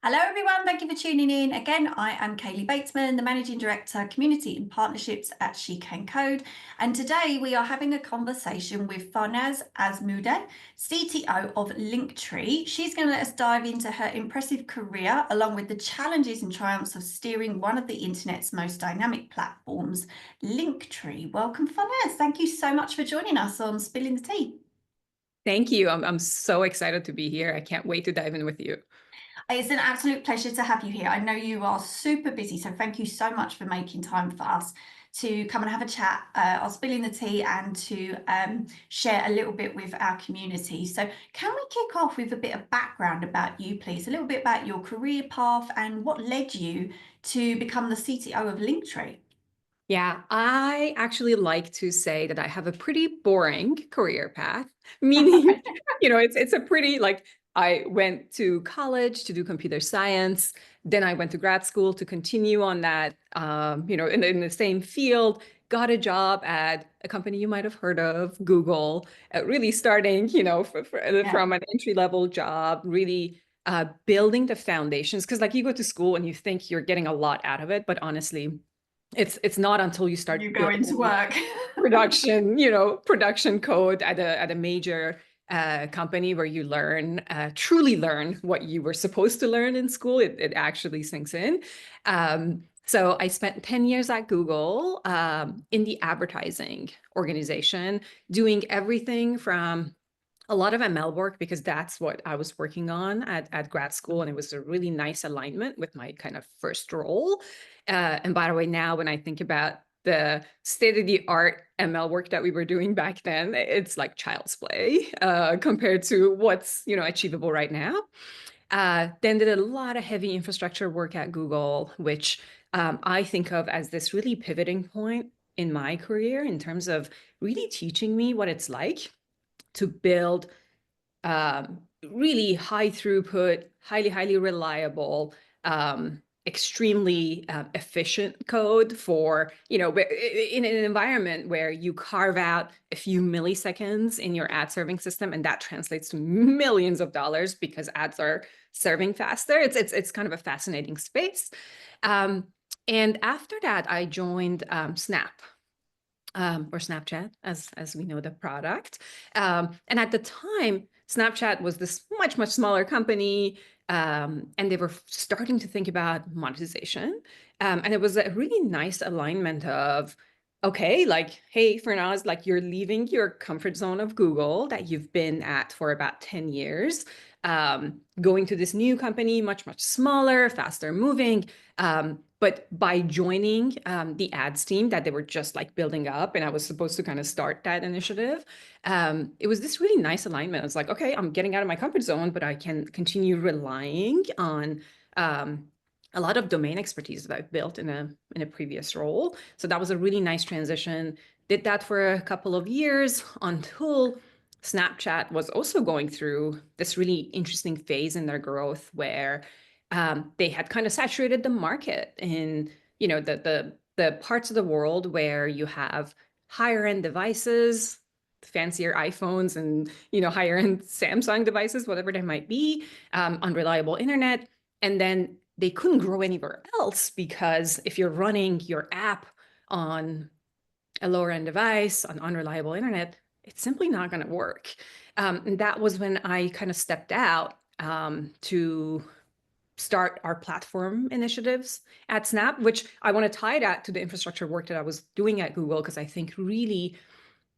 Hello, everyone. Thank you for tuning in. Again, I am Kaylee Batesman, the Managing Director, Community and Partnerships at SheCanCode. And today we are having a conversation with Farnaz Azmoodeh, CTO of Linktree. She's going to let us dive into her impressive career, along with the challenges and triumphs of steering one of the internet's most dynamic platforms, Linktree. Welcome, Farnaz. Thank you so much for joining us on Spilling the Tea. Thank you. I'm so excited to be here. I can't wait to dive in with you. It's an absolute pleasure to have you here. I know you are super busy, so thank you so much for making time for us to come and have a chat on Spilling the Tea and to share a little bit with our community. So can we kick off with a bit of background about you, please? A little bit about your career path and what led you to become the CTO of Linktree? Yeah, I actually like to say that I have a pretty boring career path, meaning, it's a pretty I went to college to do computer science, then I went to grad school to continue on that, in the same field, got a job at a company you might have heard of, Google, really starting, Yeah. from an entry-level job, really building the foundations, because you go to school and you think you're getting a lot out of it, but honestly, it's not until you You start go into building work. production code at a major company where you truly learn what you were supposed to learn in school. It actually sinks in. So I spent 10 years at Google in the advertising organization, doing everything from a lot of ML work, because that's what I was working on at grad school. And it was a really nice alignment with my kind of first role. And by the way, now when I think about the state-of-the-art ML work that we were doing back then, it's like child's play compared to what's achievable right now. Then did a lot of heavy infrastructure work at Google, which I think of as this really pivoting point in my career in terms of really teaching me what it's like to build really high throughput, highly reliable, extremely efficient code for, in an environment where you carve out a few milliseconds in your ad serving system, and that translates to millions of dollars because ads are serving faster. It's kind of a fascinating space. And after that, I joined Snap. Or Snapchat, as we know the product. And at the time, Snapchat was this much smaller company, and they were starting to think about monetization. And it was a really nice alignment of, okay, hey, Farnaz, you're leaving your comfort zone of Google that you've been at for about 10 years, going to this new company, much smaller, faster moving. But by joining the ads team that they were just building up, and I was supposed to kind of start that initiative, it was this really nice alignment. It's like, okay, I'm getting out of my comfort zone, but I can continue relying on a lot of domain expertise that I've built in a previous role. So that was a really nice transition. Did that for a couple of years until Snapchat was also going through this really interesting phase in their growth where they had kind of saturated the market in, the parts of the world where you have higher end devices, fancier iPhones and, higher end Samsung devices, whatever they might be, unreliable internet. And then they couldn't grow anywhere else because if you're running your app on a lower end device on unreliable internet, it's simply not going to work. And that was when I kind of stepped out to start our platform initiatives at Snap, which I want to tie that to the infrastructure work that I was doing at Google, because I think really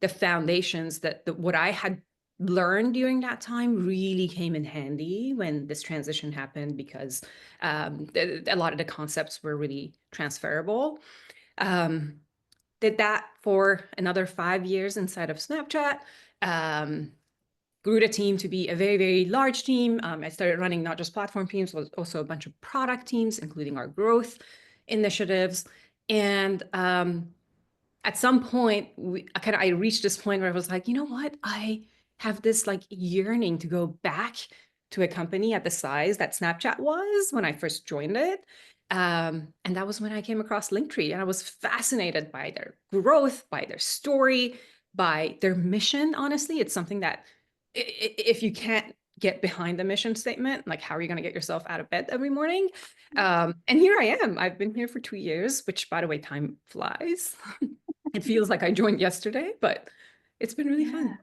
the foundations that what I had learned during that time really came in handy when this transition happened, because a lot of the concepts were really transferable. Did that for another 5 years inside of Snapchat. Grew the team to be a very large team. I started running not just platform teams, but also a bunch of product teams, including our growth initiatives. And at some point, I reached this point where I was like, you know what? I have this yearning to go back to a company at the size that Snapchat was when I first joined it. And that was when I came across Linktree, and I was fascinated by their growth, by their story, by their mission. Honestly, it's something that if you can't get behind the mission statement. Like, how are you going to get yourself out of bed every morning? And here I am. I've been here for 2 years, which, by the way, time flies. It feels like I joined yesterday, but it's been really Yeah. fun.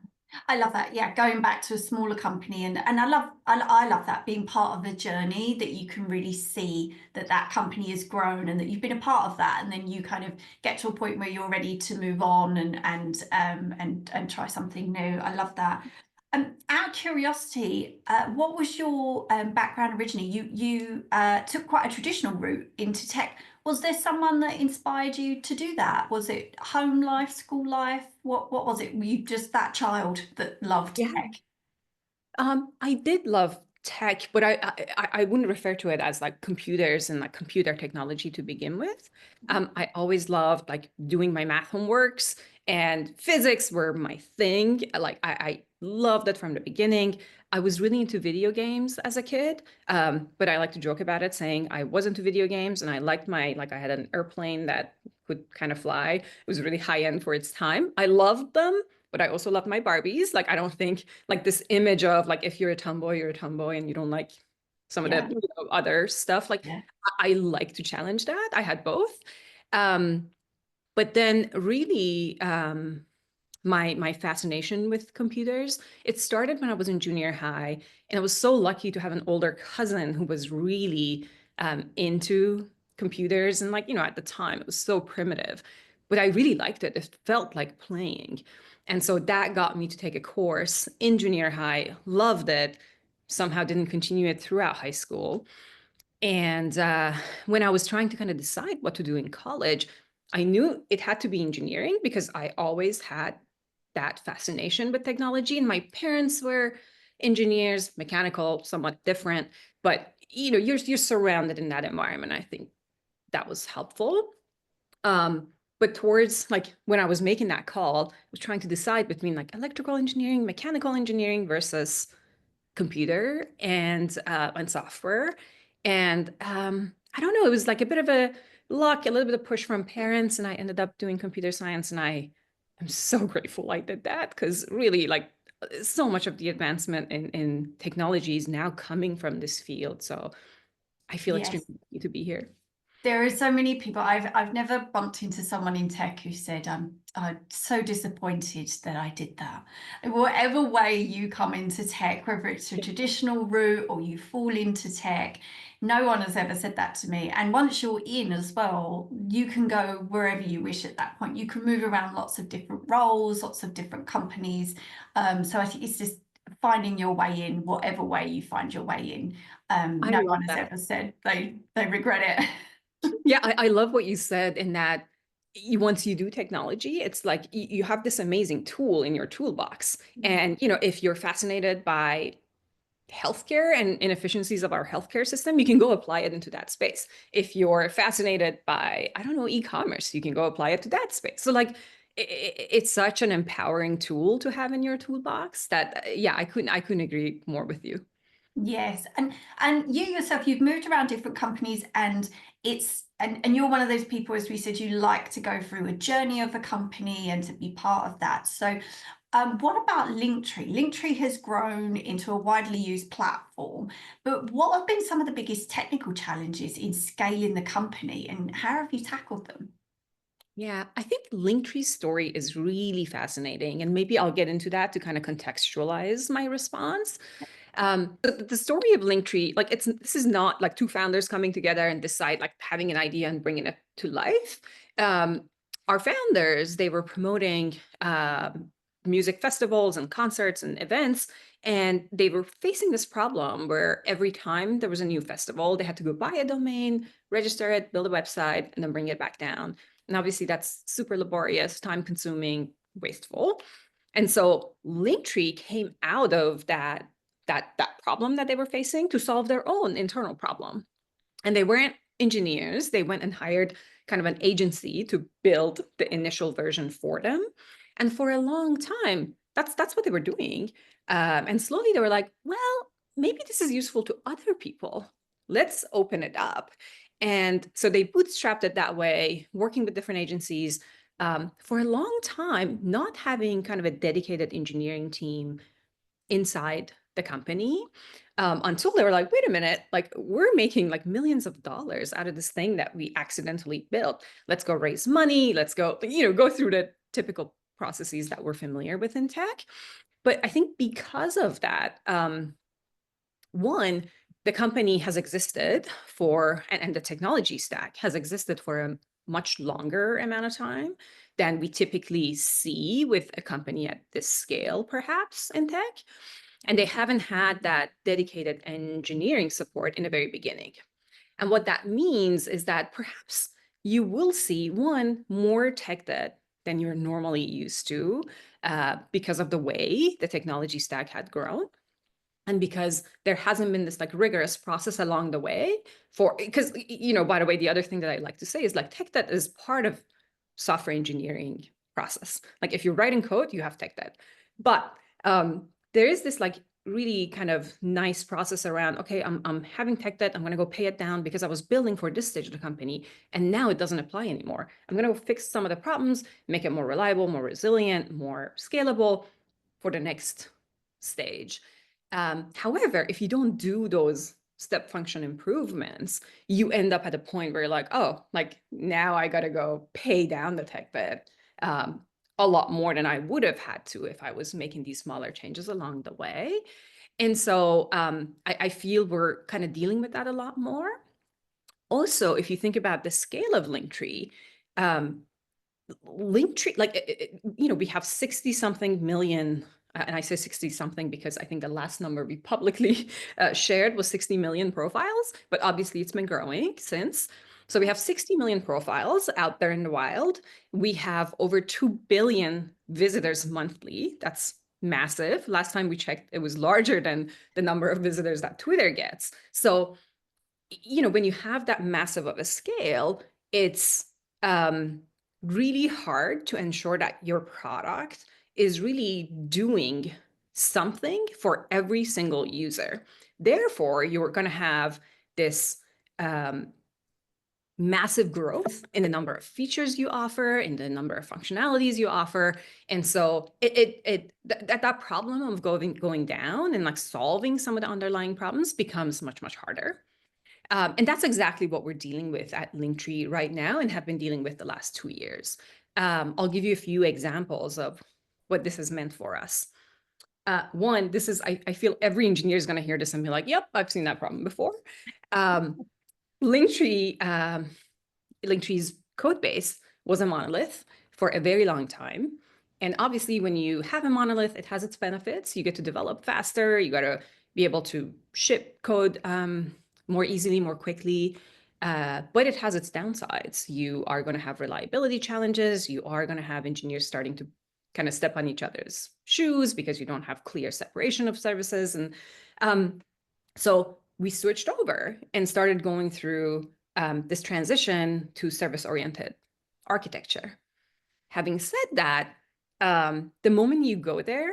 I love that. Yeah, going back to a smaller company, and I love that, being part of the journey, that you can really see that that company has grown and that you've been a part of that, and then you kind of get to a point where you're ready to move on and try something new. I love that. Out of curiosity, what was your background originally? You took quite a traditional route into tech. Was there someone that inspired you to do that? Was it home life, school life? What was it? Were you just that child that loved Yeah. tech? I did love tech, but I wouldn't refer to it as like computers and like computer technology to begin with. I always loved like doing my math homeworks, and physics were my thing. Like I loved it from the beginning. I was really into video games as a kid, but I like to joke about it, saying I was into video games and I liked like I had an airplane that could kind of fly. It was really high end for its time. I loved them, but I also love my Barbies. Like, I don't think like this image of like, if you're a tomboy, you're a tomboy and you don't like some of Yeah, the other stuff. Like, yeah, I like to challenge that. I had both. Um, but then really, my fascination with computers, it started when I was in junior high, and I was so lucky to have an older cousin who was really into computers. And like, at the time it was so primitive, but I really liked it. It felt like playing. And so that got me to take a course in junior high, loved it, somehow didn't continue it throughout high school. And when I was trying to kind of decide what to do in college, I knew it had to be engineering because I always had that fascination with technology. And my parents were engineers, mechanical, somewhat different, but you're surrounded in that environment. I think that was helpful. But towards like when I was making that call, I was trying to decide between like electrical engineering, mechanical engineering versus computer and software. And I don't know, it was like a bit of a luck, a little bit of push from parents, and I ended up doing computer science. And I'm so grateful I did that, because really, like, so much of the advancement in technology is now coming from this field. So I feel yes. extremely lucky to be here. There are so many people. I've never bumped into someone in tech who said, I'm so disappointed that I did that. In whatever way you come into tech, whether it's a traditional route or you fall into tech, no one has ever said that to me. And once you're in as well, you can go wherever you wish at that point. You can move around lots of different roles, lots of different companies. So I think it's just finding your way in, whatever way you find your way in. I No love one has that. ever said they regret it. Yeah, I love what you said, in that once you do technology, it's like you have this amazing tool in your toolbox. And, if you're fascinated by healthcare and inefficiencies of our healthcare system, you can go apply it into that space. If you're fascinated by, I don't know, e-commerce, you can go apply it to that space. So like, it's such an empowering tool to have in your toolbox that, yeah, I couldn't agree more with you. Yes, and you yourself, you've moved around different companies, and and you're one of those people, as we said, you like to go through a journey of a company and to be part of that. So, what about Linktree? Linktree has grown into a widely used platform, but what have been some of the biggest technical challenges in scaling the company, and how have you tackled them? Yeah, I think Linktree's story is really fascinating, and maybe I'll get into that to kind of contextualize my response. The story of Linktree, like, this is not like two founders coming together and decide, like, having an idea and bringing it to life. Our founders, they were promoting music festivals and concerts and events, and they were facing this problem where every time there was a new festival, they had to go buy a domain, register it, build a website, and then bring it back down. And obviously, that's super laborious, time-consuming, wasteful. And so Linktree came out of that problem that they were facing to solve their own internal problem. And they weren't engineers. They went and hired kind of an agency to build the initial version for them. And for a long time, that's what they were doing. And slowly they were like, well, maybe this is useful to other people. Let's open it up. And so they bootstrapped it that way, working with different agencies for a long time, not having kind of a dedicated engineering team inside the company, until they were like, wait a minute, like we're making like millions of dollars out of this thing that we accidentally built. Let's go raise money. Let's go, go through the typical processes that we're familiar with in tech. But I think because of that, one, the company has existed for, and the technology stack has existed for a much longer amount of time than we typically see with a company at this scale, perhaps in tech. And they haven't had that dedicated engineering support in the very beginning. And what that means is that perhaps you will see, one, more tech debt than you're normally used to, because of the way the technology stack had grown. And because there hasn't been this like rigorous process along the way because, by the way, the other thing that I like to say is like tech debt is part of software engineering process. Like if you're writing code, you have tech debt. But there is this like really kind of nice process around, okay, I'm having tech debt. I'm going to go pay it down because I was building for this stage of the company and now it doesn't apply anymore. I'm going to go fix some of the problems, make it more reliable, more resilient, more scalable for the next stage. However, if you don't do those step function improvements, you end up at a point where you're like, oh, like now I got to go pay down the tech debt a lot more than I would have had to if I was making these smaller changes along the way. And so I feel we're kind of dealing with that a lot more. Also, if you think about the scale of Linktree, Linktree, like, we have 60 something million, and I say 60 something because I think the last number we publicly shared was 60 million profiles, but obviously it's been growing since. So we have 60 million profiles out there in the wild. We have over 2 billion visitors monthly. That's massive. Last time we checked, it was larger than the number of visitors that Twitter gets. So, when you have that massive of a scale, it's really hard to ensure that your product is really doing something for every single user. Therefore, you're going to have this massive growth in the number of features you offer, in the number of functionalities you offer. And so that problem of going down and like solving some of the underlying problems becomes much, much harder. And that's exactly what we're dealing with at Linktree right now and have been dealing with the last 2 years. I'll give you a few examples of what this has meant for us. One, this is, I feel every engineer is going to hear this and be like, yep, I've seen that problem before. Linktree, Linktree's code base was a monolith for a very long time. And obviously, when you have a monolith, it has its benefits. You get to develop faster. You got to be able to ship code more easily, more quickly. But it has its downsides. You are going to have reliability challenges. You are going to have engineers starting to kind of step on each other's shoes because you don't have clear separation of services. And so we switched over and started going through this transition to service-oriented architecture. Having said that, the moment you go there,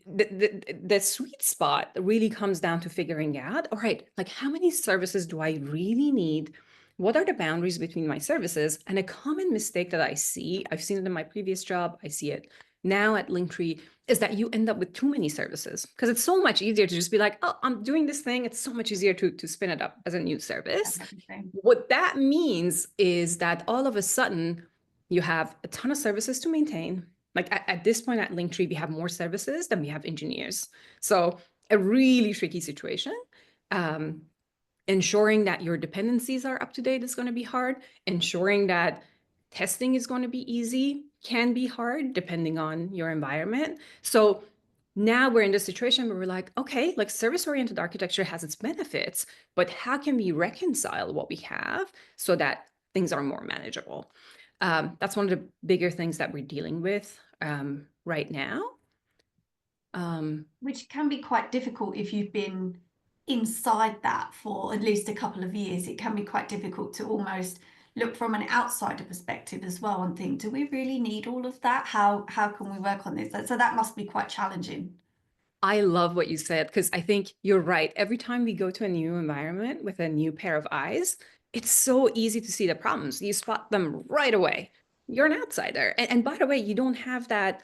the sweet spot really comes down to figuring out, all right, like how many services do I really need? What are the boundaries between my services? And a common mistake that I see, I've seen it in my previous job, I see it now at Linktree, is that you end up with too many services because it's so much easier to just be like, oh, I'm doing this thing. It's so much easier to spin it up as a new service. What that means is that all of a sudden you have a ton of services to maintain. Like at this point at Linktree, we have more services than we have engineers. So a really tricky situation. Ensuring that your dependencies are up to date is going to be hard. Ensuring that testing is going to be easy can be hard depending on your environment. So now we're in this situation where we're like, okay, like service-oriented architecture has its benefits, but how can we reconcile what we have so that things are more manageable? That's one of the bigger things that we're dealing with right now. Which can be quite difficult if you've been inside that for at least a couple of years. It can be quite difficult to almost look from an outsider perspective as well and think, do we really need all of that? How can we work on this? So that must be quite challenging. I love what you said, because I think you're right. Every time we go to a new environment with a new pair of eyes, it's so easy to see the problems. You spot them right away. You're an outsider. And by the way, you don't have that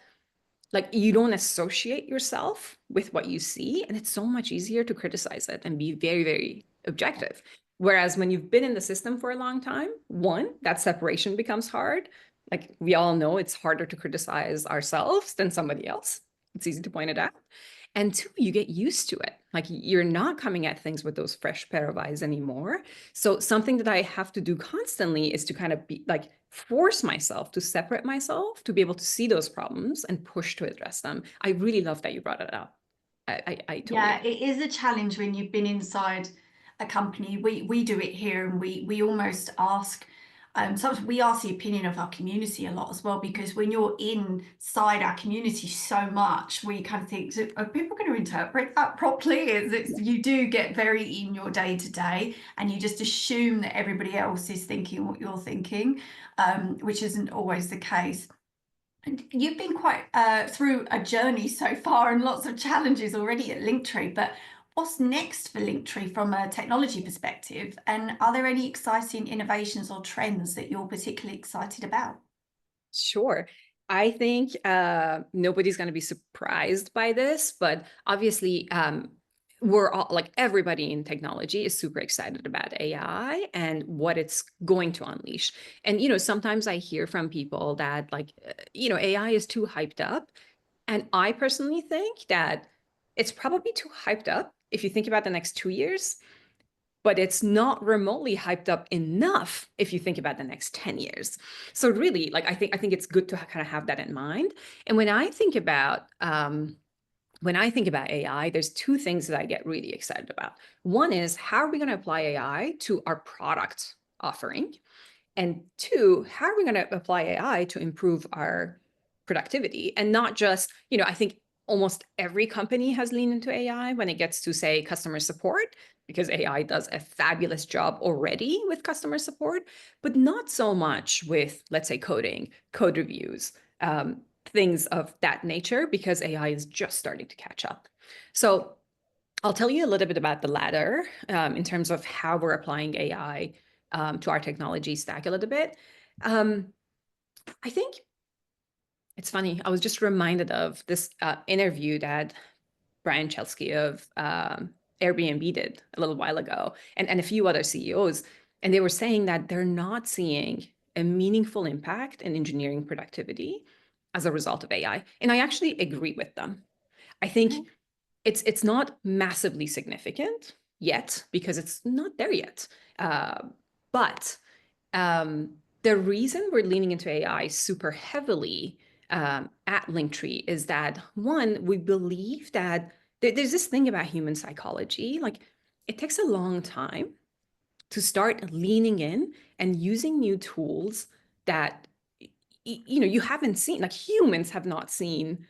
like you don't associate yourself with what you see, and it's so much easier to criticize it and be very, very objective. Whereas when you've been in the system for a long time, one, that separation becomes hard. Like we all know it's harder to criticize ourselves than somebody else. It's easy to point it out. And two, you get used to it. Like you're not coming at things with those fresh pair of eyes anymore. So something that I have to do constantly is to kind of be like force myself to separate myself to be able to see those problems and push to address them. I really love that you brought it up. I totally Yeah, agree. it is a challenge when you've been inside a company. We do it here, and we almost ask. Sometimes we ask the opinion of our community a lot as well, because when you're inside our community so much, we kind of think, so are people going to interpret that properly? You do get very in your day to day, and you just assume that everybody else is thinking what you're thinking, which isn't always the case. And you've been quite through a journey so far and lots of challenges already at Linktree, but what's next for Linktree from a technology perspective? And are there any exciting innovations or trends that you're particularly excited about? Sure. I think nobody's going to be surprised by this, but obviously, we're all like everybody in technology is super excited about AI and what it's going to unleash. And, sometimes I hear from people that, like, AI is too hyped up. And I personally think that it's probably too hyped up if you think about the next 2 years, but it's not remotely hyped up enough if you think about the next 10 years. So really, like I think it's good to kind of have that in mind. And when I think about AI, there's two things that I get really excited about. One is how are we going to apply AI to our product offering? And two, how are we going to apply AI to improve our productivity? And not just, I think almost every company has leaned into AI when it gets to, say, customer support, because AI does a fabulous job already with customer support, but not so much with, let's say, coding, code reviews, things of that nature, because AI is just starting to catch up. So I'll tell you a little bit about the latter in terms of how we're applying AI to our technology stack a little bit. I think it's funny. I was just reminded of this interview that Brian Chesky of Airbnb did a little while ago, and a few other CEOs, and they were saying that they're not seeing a meaningful impact in engineering productivity as a result of AI. And I actually agree with them. I think it's not massively significant yet because it's not there yet. But the reason we're leaning into AI super heavily at Linktree is that, one, we believe that there's this thing about human psychology, like it takes a long time to start leaning in and using new tools that you haven't seen, like humans have not seen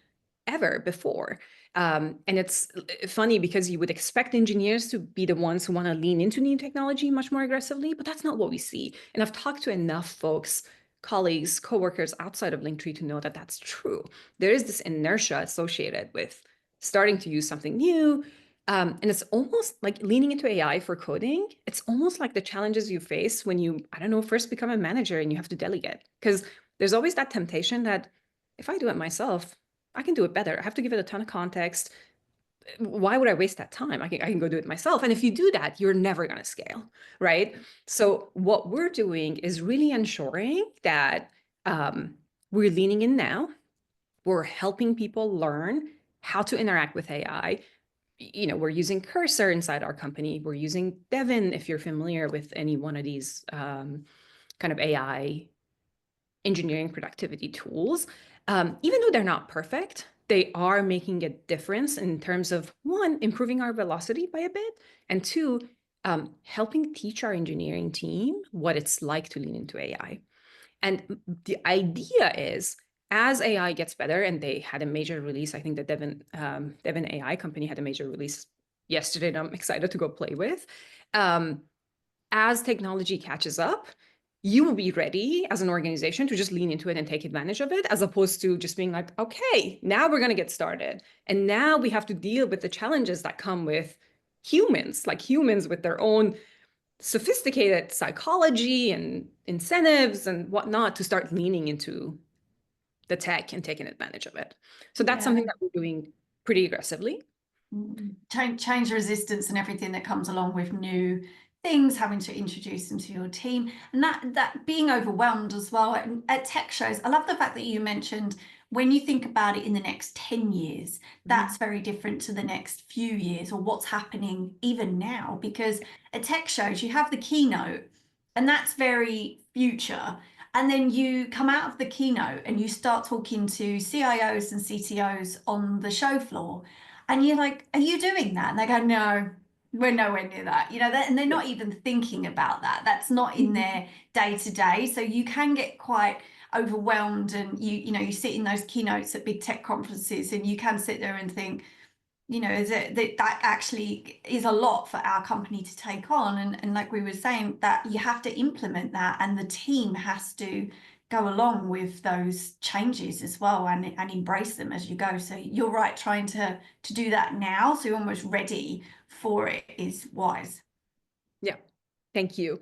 ever before. And it's funny because you would expect engineers to be the ones who want to lean into new technology much more aggressively, but that's not what we see. And I've talked to enough folks, colleagues, coworkers outside of Linktree to know that that's true. There is this inertia associated with starting to use something new. And it's almost like leaning into AI for coding. It's almost like the challenges you face when you, I don't know, first become a manager and you have to delegate. Because there's always that temptation that if I do it myself, I can do it better. I have to give it a ton of context. Why would I waste that time? I can go do it myself. And if you do that, you're never going to scale, right? So what we're doing is really ensuring that we're leaning in now. We're helping people learn how to interact with AI. We're using Cursor inside our company. We're using Devin, if you're familiar with any one of these kind of AI engineering productivity tools. Even though they're not perfect, they are making a difference in terms of, one, improving our velocity by a bit, and two, helping teach our engineering team what it's like to lean into AI. And the idea is, as AI gets better, and they had a major release, I think the Devin AI company had a major release yesterday that I'm excited to go play with. As technology catches up, you will be ready as an organization to just lean into it and take advantage of it, as opposed to just being like, okay, now we're going to get started. And now we have to deal with the challenges that come with humans, like humans with their own sophisticated psychology and incentives and whatnot, to start leaning into the tech and taking advantage of it. So that's Yeah. something that we're doing pretty aggressively. Change resistance and everything that comes along with new things, having to introduce them to your team, and that being overwhelmed as well at tech shows. I love the fact that you mentioned when you think about it in the next 10 years, that's very different to the next few years or what's happening even now, because at tech shows you have the keynote and that's very future. And then you come out of the keynote and you start talking to CIOs and CTOs on the show floor. And you're like, are you doing that? And they go, no, we're nowhere near that. And they're not even thinking about that. That's not in their day to day. So you can get quite overwhelmed, and you sit in those keynotes at big tech conferences and you can sit there and think, that actually is a lot for our company to take on. And like we were saying, that you have to implement that and the team has to go along with those changes as well and embrace them as you go. So you're right, trying to do that now so you're almost ready for it is wise. Yeah, thank you.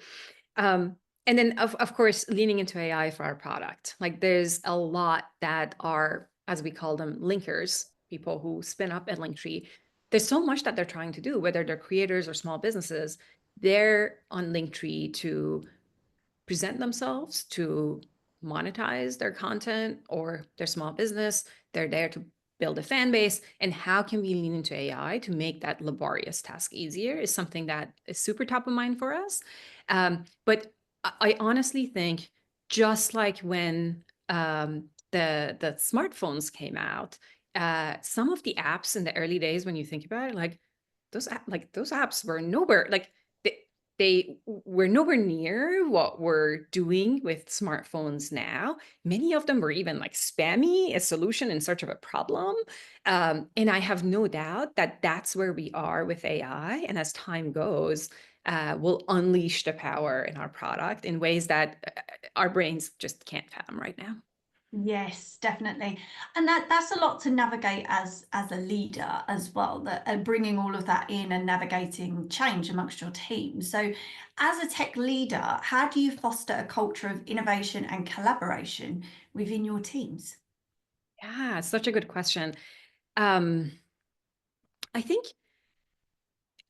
And then of course, leaning into AI for our product. Like there's a lot that are, as we call them, linkers, people who spin up at Linktree. There's so much that they're trying to do, whether they're creators or small businesses. They're on Linktree to present themselves, to monetize their content or their small business. They're there to build a fan base. And how can we lean into AI to make that laborious task easier is something that is super top of mind for us. But I honestly think, just like when the smartphones came out, some of the apps in the early days, when you think about it, like those apps were nowhere, like they were nowhere near what we're doing with smartphones now. Many of them were even like spammy, a solution in search of a problem. And I have no doubt that that's where we are with AI. And as time goes, we'll unleash the power in our product in ways that our brains just can't fathom right now. Yes, definitely. And that's a lot to navigate as a leader as well, that bringing all of that in and navigating change amongst your team. So as a tech leader, how do you foster a culture of innovation and collaboration within your teams? Yeah, such a good question. Um, I think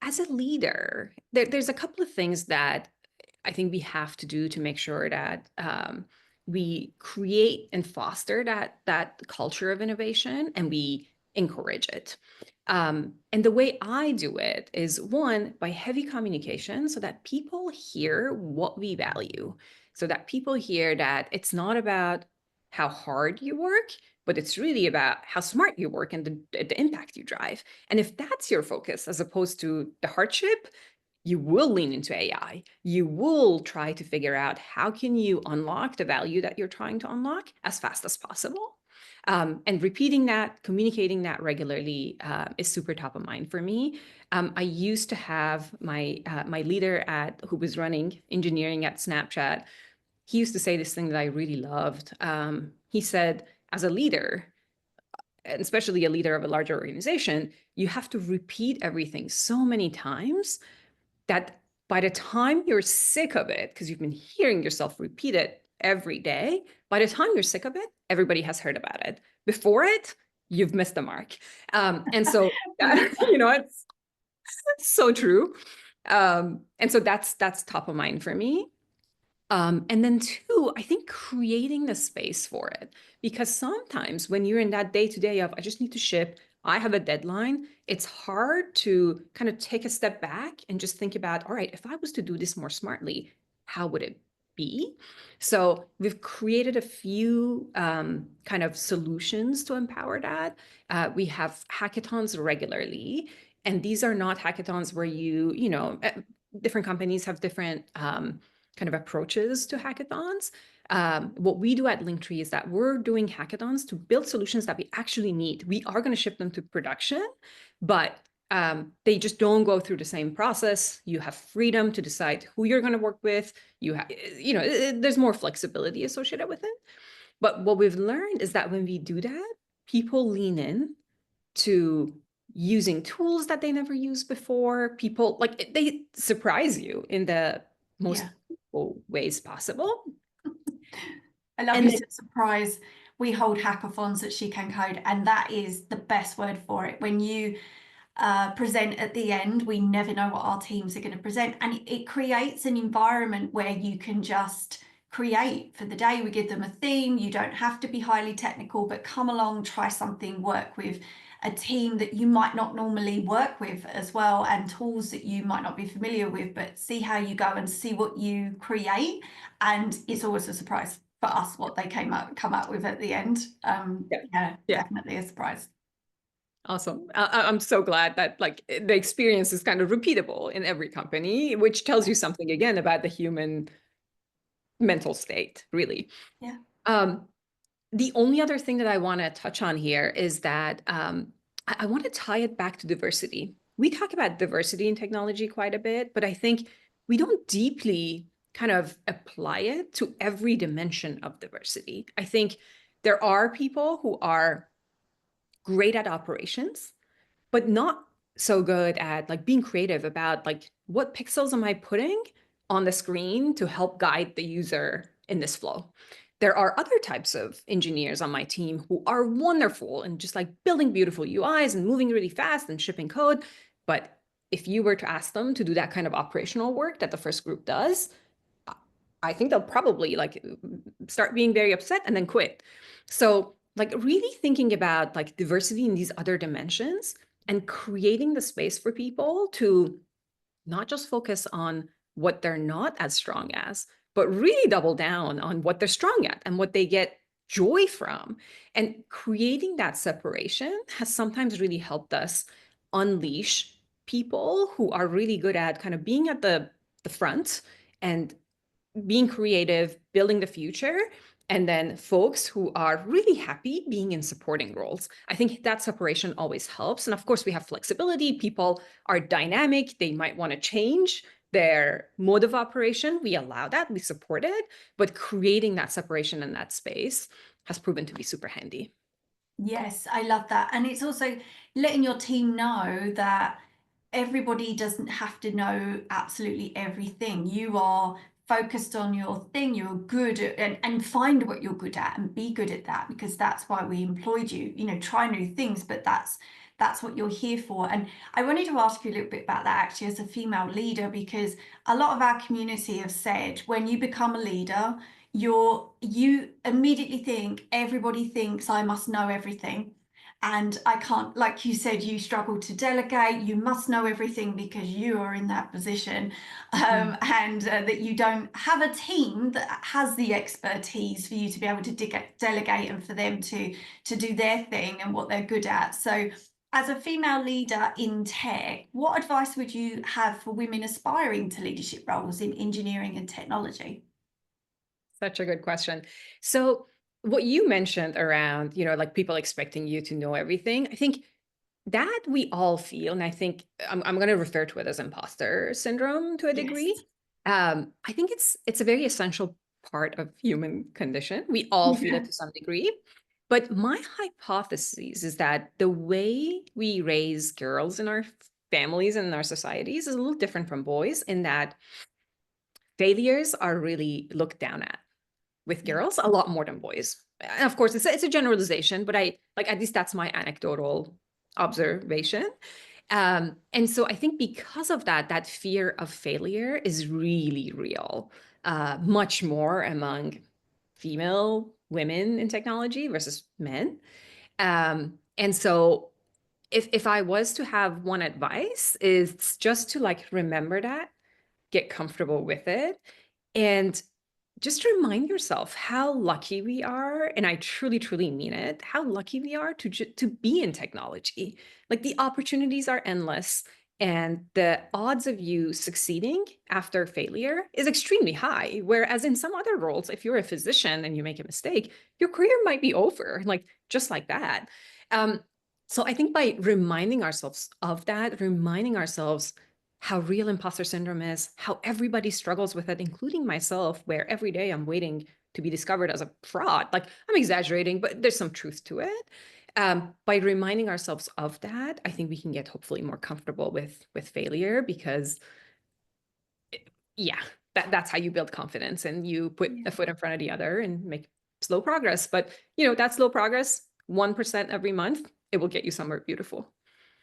as a leader, there's a couple of things that I think we have to do to make sure that we create and foster that culture of innovation and we encourage it. And the way I do it is, one, by heavy communication so that people hear what we value, so that people hear that it's not about how hard you work, but it's really about how smart you work and the impact you drive. And if that's your focus, as opposed to the hardship, you will lean into AI. You will try to figure out how can you unlock the value that you're trying to unlock as fast as possible. And repeating that, communicating that regularly is super top of mind for me. I used to have my leader who was running engineering at Snapchat. He used to say this thing that I really loved. He said, as a leader, and especially a leader of a larger organization, you have to repeat everything so many times that by the time you're sick of it, because you've been hearing yourself repeat it every day, by the time you're sick of it, everybody has heard about it. Before it, you've missed the mark. And so, it's so true. And so that's top of mind for me. And then two, I think creating the space for it, because sometimes when you're in that day-to-day of, I just need to ship, I have a deadline, it's hard to kind of take a step back and just think about, all right, if I was to do this more smartly, how would it be? So we've created a few kind of solutions to empower that. We have hackathons regularly, and these are not hackathons where different companies have different kind of approaches to hackathons. What we do at Linktree is that we're doing hackathons to build solutions that we actually need. We are going to ship them to production, but they just don't go through the same process. You have freedom to decide who you're going to work with. There's more flexibility associated with it. But what we've learned is that when we do that, people lean in to using tools that they never used before. People, like, they surprise you in the most Yeah. ways possible. I love And you then, said surprise. we hold hackathons at SheCanCode, and that is the best word for it. When you present at the end, we never know what our teams are going to present, and it creates an environment where you can just create for the day. We give them a theme. You don't have to be highly technical, but come along, try something, work with a team that you might not normally work with as well, and tools that you might not be familiar with, but see how you go and see what you create. And it's always a surprise for us what they come up with at the end. Yeah, Yeah. definitely a surprise. Awesome. I'm so glad that like the experience is kind of repeatable in every company, which tells you something again about the human mental state, really. Yeah. The only other thing that I want to touch on here is that I want to tie it back to diversity. We talk about diversity in technology quite a bit, but I think we don't deeply kind of apply it to every dimension of diversity. I think there are people who are great at operations, but not so good at like being creative about like what pixels am I putting on the screen to help guide the user in this flow. There are other types of engineers on my team who are wonderful and just like building beautiful UIs and moving really fast and shipping code. But if you were to ask them to do that kind of operational work that the first group does, I think they'll probably like start being very upset and then quit. So like really thinking about like diversity in these other dimensions and creating the space for people to not just focus on what they're not as strong as, but really double down on what they're strong at and what they get joy from. And creating that separation has sometimes really helped us unleash people who are really good at kind of being at the front and being creative, building the future, and then folks who are really happy being in supporting roles. I think that separation always helps. And of course, we have flexibility. People are dynamic. They might want to change their mode of operation. We allow that, we support it, but creating that separation in that space has proven to be super handy. Yes, I love that. And it's also letting your team know that everybody doesn't have to know absolutely everything. You are focused on your thing, you're good at, and find what you're good at and be good at that, because that's why we employed you. Try new things, but that's what you're here for. And I wanted to ask you a little bit about that actually as a female leader, because a lot of our community have said when you become a leader, you immediately think everybody thinks I must know everything, and I can't, like you said, you struggle to delegate. You must know everything because you are in that position, and that you don't have a team that has the expertise for you to be able to delegate and for them to do their thing and what they're good at. So as a female leader in tech, what advice would you have for women aspiring to leadership roles in engineering and technology? Such a good question. So what you mentioned around, like people expecting you to know everything, I think that we all feel, and I think I'm going to refer to it as imposter syndrome to a degree. Yes. I think it's a very essential part of human condition. We all feel it Yeah. to some degree. But my hypothesis is that the way we raise girls in our families and in our societies is a little different from boys in that failures are really looked down at with Yeah. girls a lot more than boys. And of course, it's a generalization, but I like at least that's my anecdotal observation. And so I think because of that, that fear of failure is really real, much more among female women in technology versus men. And so if I was to have one advice, is just to like remember that, get comfortable with it, and just remind yourself how lucky we are, and I truly, truly mean it, how lucky we are to be in technology. Like the opportunities are endless, and the odds of you succeeding after failure is extremely high. Whereas in some other roles, if you're a physician and you make a mistake, your career might be over, like just like that. Um, so I think by reminding ourselves of that, reminding ourselves how real imposter syndrome is, how everybody struggles with it, including myself, where every day I'm waiting to be discovered as a fraud. Like I'm exaggerating, but there's some truth to it. By reminding ourselves of that, I think we can get hopefully more comfortable with failure because, yeah, that's how you build confidence and you put Yeah. a foot in front of the other and make slow progress, but that slow progress, 1% every month, it will get you somewhere beautiful.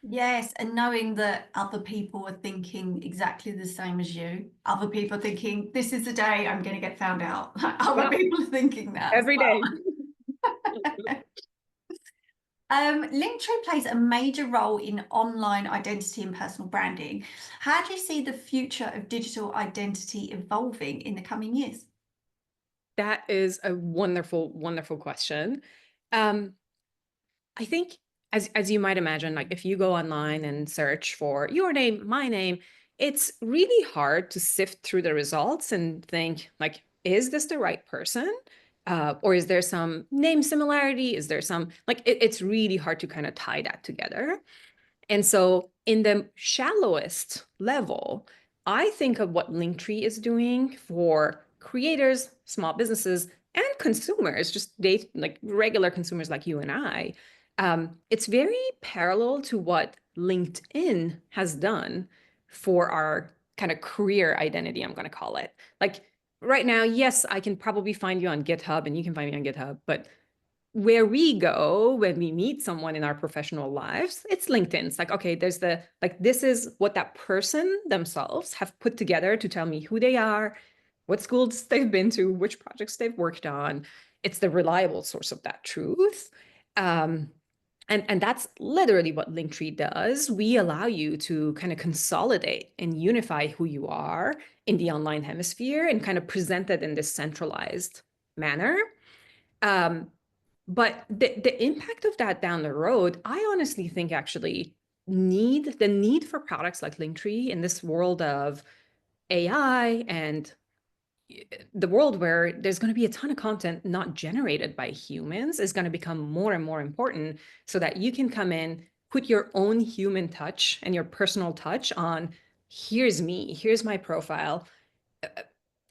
Yes, and knowing that other people are thinking exactly the same as you, other people are thinking, this is the day I'm going to get found out. Other Yeah, people are thinking that as every day. well. Linktree plays a major role in online identity and personal branding. How do you see the future of digital identity evolving in the coming years? That is a wonderful, wonderful question. Um, I think, as you might imagine, like if you go online and search for your name, my name, it's really hard to sift through the results and think like, is this the right person? Or is there some name similarity? Is there some like it's really hard to kind of tie that together. And so, in the shallowest level, I think of what Linktree is doing for creators, small businesses, and consumers, just like regular consumers like you and I. It's very parallel to what LinkedIn has done for our kind of career identity, I'm going to call it. Like right now, yes, I can probably find you on GitHub and you can find me on GitHub, but where we go when we meet someone in our professional lives, it's LinkedIn. It's like, okay, there's this is what that person themselves have put together to tell me who they are, what schools they've been to, which projects they've worked on. It's the reliable source of that truth. Um, and that's literally what Linktree does. We allow you to kind of consolidate and unify who you are in the online hemisphere and kind of present it in this centralized manner. Um, but the impact of that down the road, I honestly think actually the need for products like Linktree in this world of AI and the world where there's going to be a ton of content not generated by humans is going to become more and more important so that you can come in, put your own human touch and your personal touch on here's me, here's my profile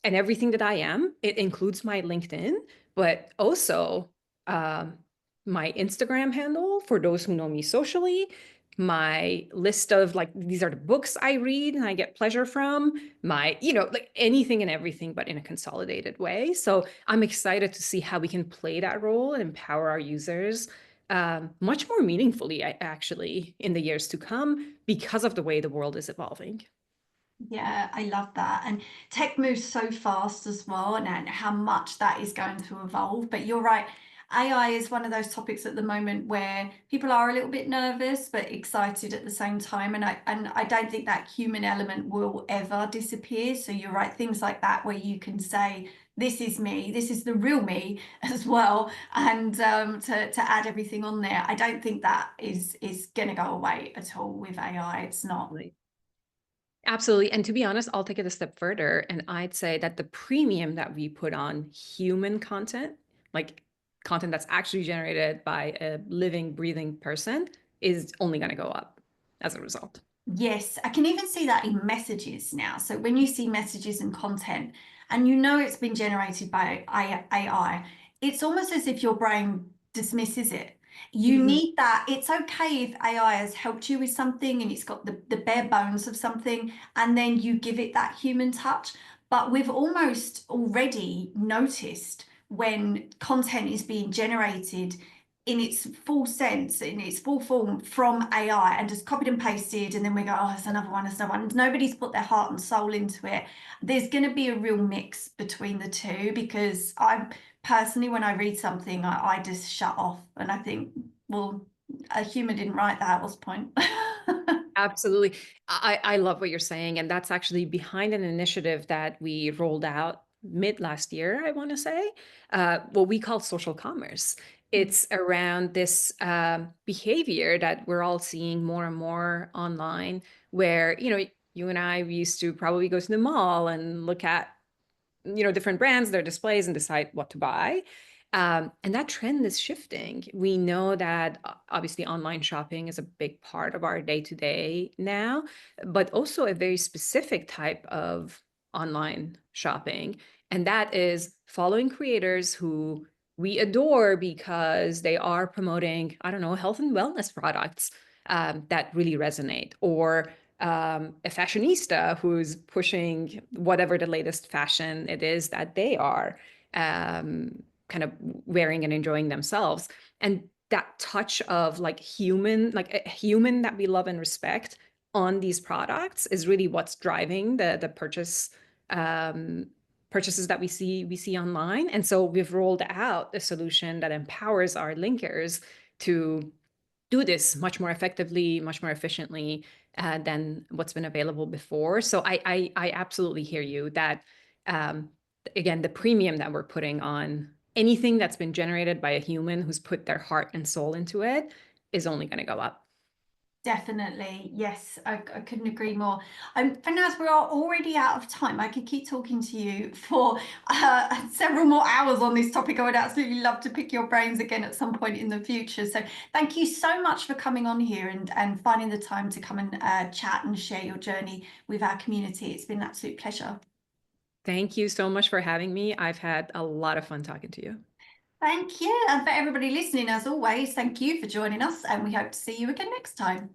and everything that I am. It includes my LinkedIn, but also um, my Instagram handle for those who know me socially, my list of like, these are the books I read and I get pleasure from, my, like anything and everything, but in a consolidated way. So I'm excited to see how we can play that role and empower our users much more meaningfully, actually, in the years to come because of the way the world is evolving. Yeah, I love that. And tech moves so fast as well, and how much that is going to evolve. But you're right, AI is one of those topics at the moment where people are a little bit nervous but excited at the same time. And I don't think that human element will ever disappear. So you're right, things like that where you can say, this is me, this is the real me as well. And to add everything on there, I don't think that is gonna go away at all with AI. It's not. Absolutely. And to be honest, I'll take it a step further. And I'd say that the premium that we put on human content, like content that's actually generated by a living, breathing person, is only going to go up as a result. Yes, I can even see that in messages now. So when you see messages and content and you know it's been generated by AI, it's almost as if your brain dismisses it. You Mhm. need that. It's okay if AI has helped you with something and it's got the bare bones of something, and then you give it that human touch. But we've almost already noticed when content is being generated in its full sense, in its full form from AI and just copied and pasted, and then we go, oh, there's another one, there's another one. Nobody's put their heart and soul into it. There's going to be a real mix between the two because I personally, when I read something, I just shut off and I think, well, a human didn't write that. What's the point? Absolutely. I love what you're saying. And that's actually behind an initiative that we rolled out mid last year, I want to say, what we call social commerce. It's around this behavior that we're all seeing more and more online, where, you and I, we used to probably go to the mall and look at different brands, their displays, and decide what to buy. And that trend is shifting. We know that obviously online shopping is a big part of our day to day now, but also a very specific type of online shopping. And that is following creators who we adore because they are promoting, I don't know, health and wellness products that really resonate, or a fashionista who's pushing whatever the latest fashion it is that they are. kind of wearing and enjoying themselves. And that touch of like human, like a human that we love and respect on these products is really what's driving the purchases that we see online. And so we've rolled out a solution that empowers our linkers to do this much more effectively, much more efficiently than what's been available before. So I absolutely hear you that, again, the premium that we're putting on anything that's been generated by a human who's put their heart and soul into it is only going to go up. Definitely. Yes, I couldn't agree more. Farnaz, we are already out of time. I could keep talking to you for several more hours on this topic. I would absolutely love to pick your brains again at some point in the future. So thank you so much for coming on here and finding the time to come and chat and share your journey with our community. It's been an absolute pleasure. Thank you so much for having me. I've had a lot of fun talking to you. Thank you. And for everybody listening, as always, thank you for joining us, and we hope to see you again next time.